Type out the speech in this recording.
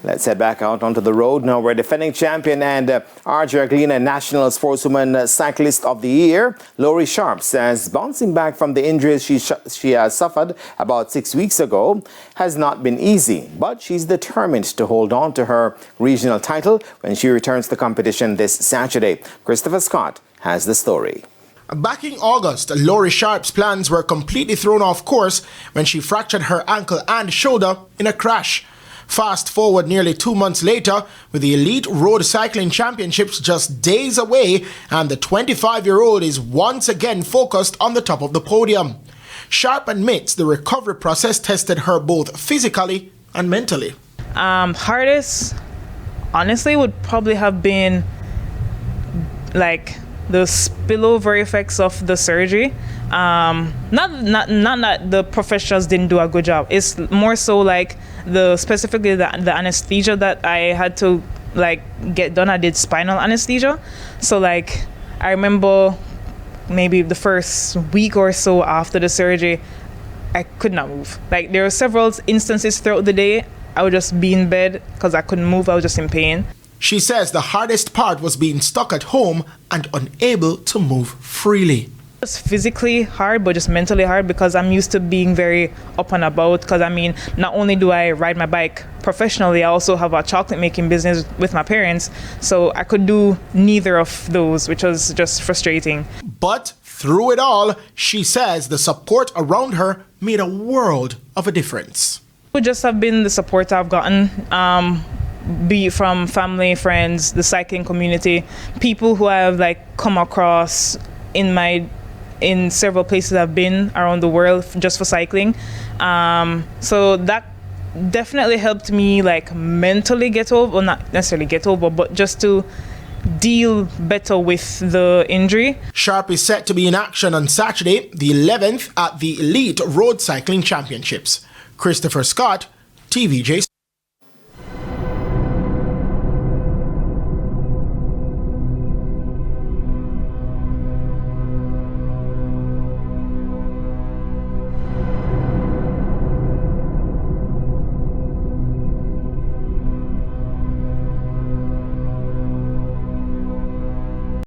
Let's head back out onto the road now, where defending champion and Argentina National Sportswoman Cyclist of the Year, Llori Sharpe, says bouncing back from the injuries she has suffered about 6 weeks ago has not been easy, but she's determined to hold on to her regional title when she returns to competition this Saturday. Christopher Scott has the story. Back in August, Llori Sharpe's plans were completely thrown off course when she fractured her ankle and shoulder in a crash. Fast forward nearly 2 months later, with the Elite Road Cycling Championships just days away, and the 25-year-old is once again focused on the top of the podium. Sharpe admits the recovery process tested her both physically and mentally. Hardest, honestly, would probably have been like the spillover effects of the surgery. Not that the professionals didn't do a good job. It's more so like specifically the anesthesia that I had to like get done. I did spinal anesthesia, so like I remember maybe the first week or so after the surgery, I could not move. Like there were several instances throughout the day I would just be in bed because I couldn't move. I was just in pain. She says the hardest part was being stuck at home and unable to move freely. It's physically hard, but just mentally hard because I'm used to being very up and about. Because I mean, not only do I ride my bike professionally, I also have a chocolate making business with my parents. So I could do neither of those, which was just frustrating. But through it all, she says the support around her made a world of a difference. It would just have been the support I've gotten, be it from family, friends, the cycling community, people who I have like come across in several places I've been around the world just for cycling. So that definitely helped me like mentally get over, well, not necessarily get over, but just to deal better with the injury. Sharpe is set to be in action on Saturday, the 11th, at the Elite Road Cycling Championships. Christopher Scott, TVJ.